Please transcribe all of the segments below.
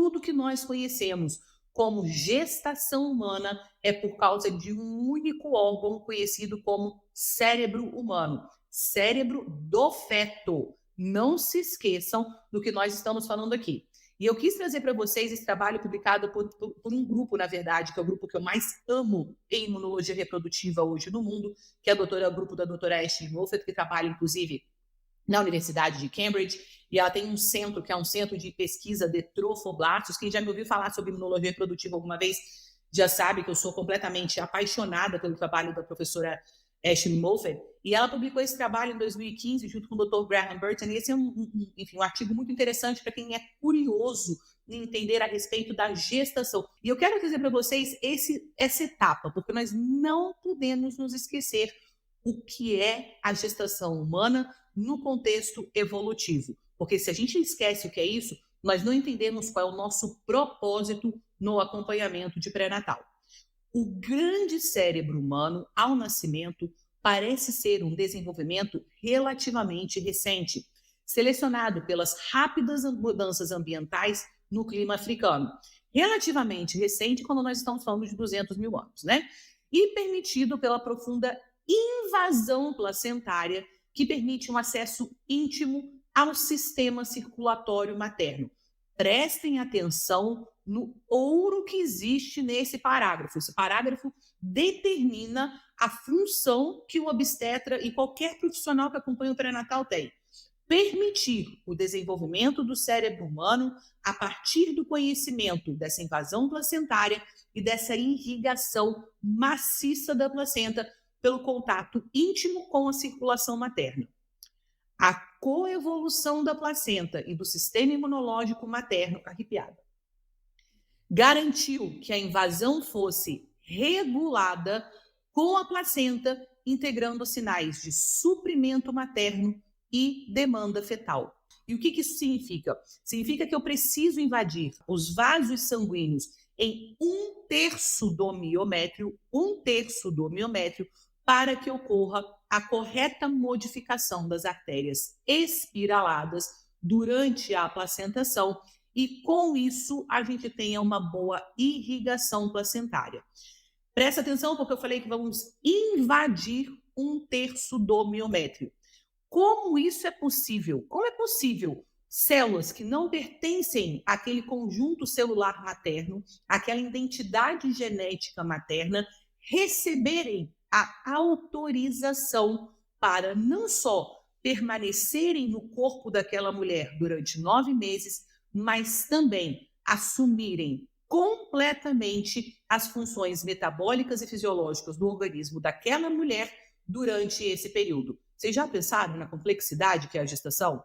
tudo que nós conhecemos como gestação humana é por causa de um único órgão conhecido como cérebro humano, cérebro do feto. Não se esqueçam do que nós estamos falando aqui. E eu quis trazer para vocês esse trabalho publicado por um grupo, na verdade, que é o grupo que eu mais amo em imunologia reprodutiva hoje no mundo, que é o grupo da doutora Ashley Moffat, que trabalha, inclusive, na Universidade de Cambridge, e ela tem um centro, que é um centro de pesquisa de trofoblastos. Quem já me ouviu falar sobre imunologia reprodutiva alguma vez, já sabe que eu sou completamente apaixonada pelo trabalho da professora Ashley Moffat, e ela publicou esse trabalho em 2015, junto com o Dr. Graham Burton, e esse é um artigo muito interessante para quem é curioso em entender a respeito da gestação. E eu quero dizer para vocês essa etapa, porque nós não podemos nos esquecer o que é a gestação humana no contexto evolutivo. Porque se a gente esquece o que é isso, nós não entendemos qual é o nosso propósito no acompanhamento de pré-natal. O grande cérebro humano, ao nascimento, parece ser um desenvolvimento relativamente recente, selecionado pelas rápidas mudanças ambientais no clima africano. Relativamente recente quando nós estamos falando de 200 mil anos, né? E permitido pela profunda invasão placentária que permite um acesso íntimo ao sistema circulatório materno. Prestem atenção no ouro que existe nesse parágrafo. Esse parágrafo determina a função que o obstetra e qualquer profissional que acompanha o pré-natal tem. Permitir o desenvolvimento do cérebro humano a partir do conhecimento dessa invasão placentária e dessa irrigação maciça da placenta pelo contato íntimo com a circulação materna. A coevolução da placenta e do sistema imunológico materno, arrepiada, garantiu que a invasão fosse regulada com a placenta, integrando sinais de suprimento materno e demanda fetal. E o que isso significa? Significa que eu preciso invadir os vasos sanguíneos em um terço do miométrio, para que ocorra a correta modificação das artérias espiraladas durante a placentação e, com isso, a gente tenha uma boa irrigação placentária. Presta atenção, porque eu falei que vamos invadir um terço do miométrio. Como isso é possível? Como é possível células que não pertencem àquele conjunto celular materno, àquela identidade genética materna, receberem a autorização para não só permanecerem no corpo daquela mulher durante 9 meses, mas também assumirem completamente as funções metabólicas e fisiológicas do organismo daquela mulher durante esse período? Vocês já pensaram na complexidade que é a gestação?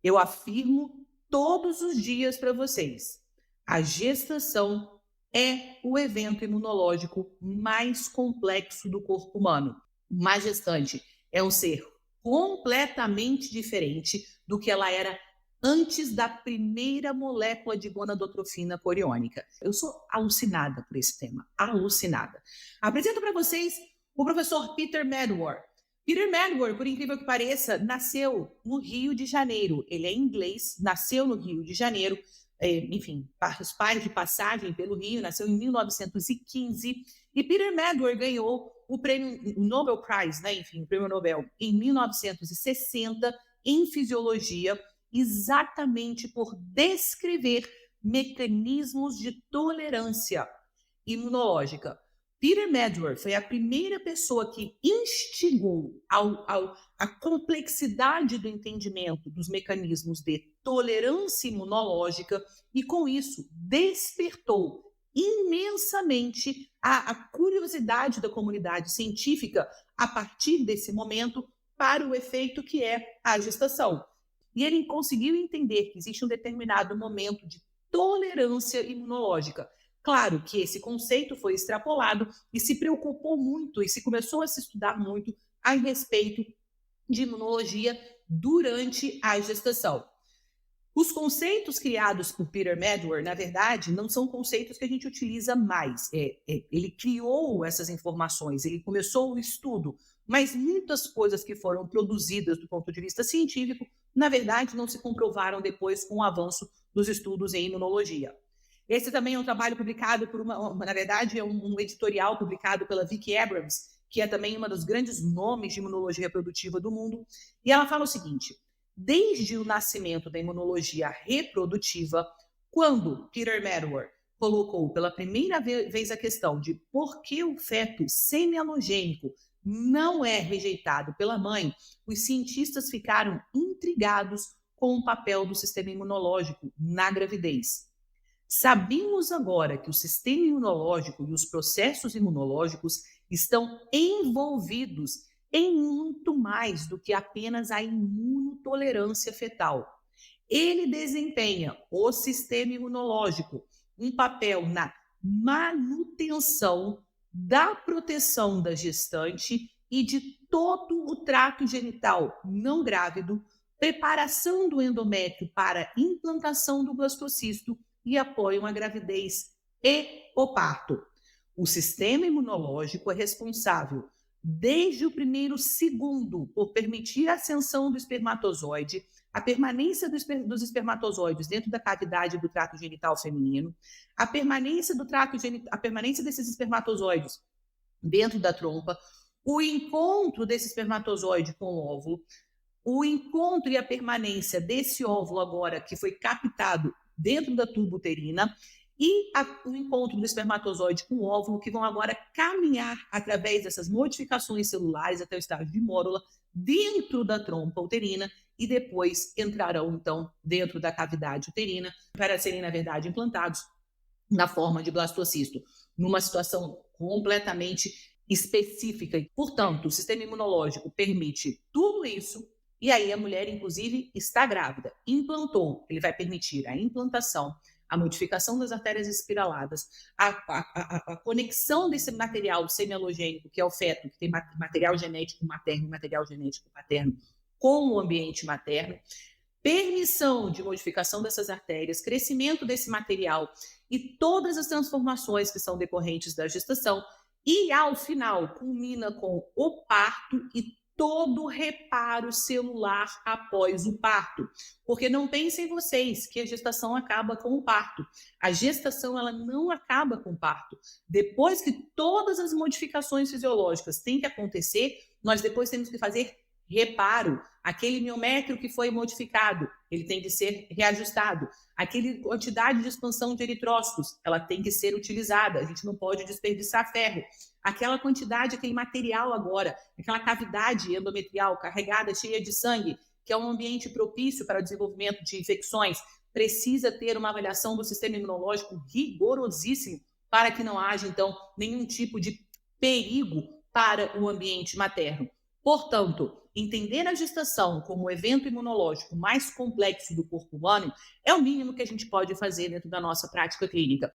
Eu afirmo todos os dias para vocês, a gestação é o evento imunológico mais complexo do corpo humano. Uma gestante é um ser completamente diferente do que ela era antes da primeira molécula de gonadotrofina coriônica. Eu sou alucinada por esse tema, alucinada. Apresento para vocês o professor Peter Medawar. Peter Medawar, por incrível que pareça, nasceu no Rio de Janeiro. Ele é inglês, nasceu no Rio de Janeiro, enfim, os pais de passagem pelo Rio, nasceu em 1915, e Peter Medawar ganhou o prêmio Nobel Prize, né? Enfim, o prêmio Nobel, em 1960, em fisiologia, exatamente por descrever mecanismos de tolerância imunológica. Peter Medawar foi a primeira pessoa que instigou a complexidade do entendimento dos mecanismos de tolerância imunológica e, com isso, despertou imensamente a curiosidade da comunidade científica a partir desse momento para o efeito que é a gestação. E ele conseguiu entender que existe um determinado momento de tolerância imunológica. Claro que esse conceito foi extrapolado e se preocupou muito e se começou a se estudar muito a respeito de imunologia durante a gestação. Os conceitos criados por Peter Medawar, na verdade, não são conceitos que a gente utiliza mais. Ele criou essas informações, ele começou o estudo, mas muitas coisas que foram produzidas do ponto de vista científico, na verdade, não se comprovaram depois com o avanço dos estudos em imunologia. Esse também é um trabalho publicado por na verdade, é um editorial publicado pela Vicki Abrams, que é também uma dos grandes nomes de imunologia reprodutiva do mundo. E ela fala o seguinte: desde o nascimento da imunologia reprodutiva, quando Peter Medawar colocou pela primeira vez a questão de por que o feto semialogênico não é rejeitado pela mãe, os cientistas ficaram intrigados com o papel do sistema imunológico na gravidez. Sabemos agora que o sistema imunológico e os processos imunológicos estão envolvidos em muito mais do que apenas a imunotolerância fetal. Ele desempenha, o sistema imunológico, um papel na manutenção da proteção da gestante e de todo o trato genital não grávido, preparação do endométrio para implantação do blastocisto e apoiam a gravidez e o parto. O sistema imunológico é responsável, desde o primeiro segundo, por permitir a ascensão do espermatozoide, a permanência dos espermatozoides dentro da cavidade do trato genital feminino, a permanência desses espermatozoides dentro da trompa, o encontro desse espermatozoide com o óvulo, o encontro e a permanência desse óvulo agora que foi captado dentro da tuba uterina e o encontro do espermatozoide com o óvulo, que vão agora caminhar através dessas modificações celulares até o estágio de mórula dentro da trompa uterina e depois entrarão, então, dentro da cavidade uterina para serem, na verdade, implantados na forma de blastocisto, numa situação completamente específica. Portanto, o sistema imunológico permite tudo isso. E aí a mulher, inclusive, está grávida, implantou, ele vai permitir a implantação, a modificação das artérias espiraladas, a conexão desse material semialogênico, que é o feto, que tem material genético materno e material genético paterno, com o ambiente materno, permissão de modificação dessas artérias, crescimento desse material e todas as transformações que são decorrentes da gestação, e ao final culmina com o parto e todo o reparo celular após o parto. Porque não pensem vocês que a gestação acaba com o parto. A gestação ela não acaba com o parto. Depois que todas as modificações fisiológicas têm que acontecer, nós depois temos que fazer reparo. Aquele miométrio que foi modificado, ele tem que ser reajustado. Aquela quantidade de expansão de eritrócitos, ela tem que ser utilizada. A gente não pode desperdiçar ferro. Aquela quantidade, aquele material agora, aquela cavidade endometrial carregada, cheia de sangue, que é um ambiente propício para o desenvolvimento de infecções, precisa ter uma avaliação do sistema imunológico rigorosíssimo para que não haja, então, nenhum tipo de perigo para o ambiente materno. Portanto, entender a gestação como o evento imunológico mais complexo do corpo humano é o mínimo que a gente pode fazer dentro da nossa prática clínica.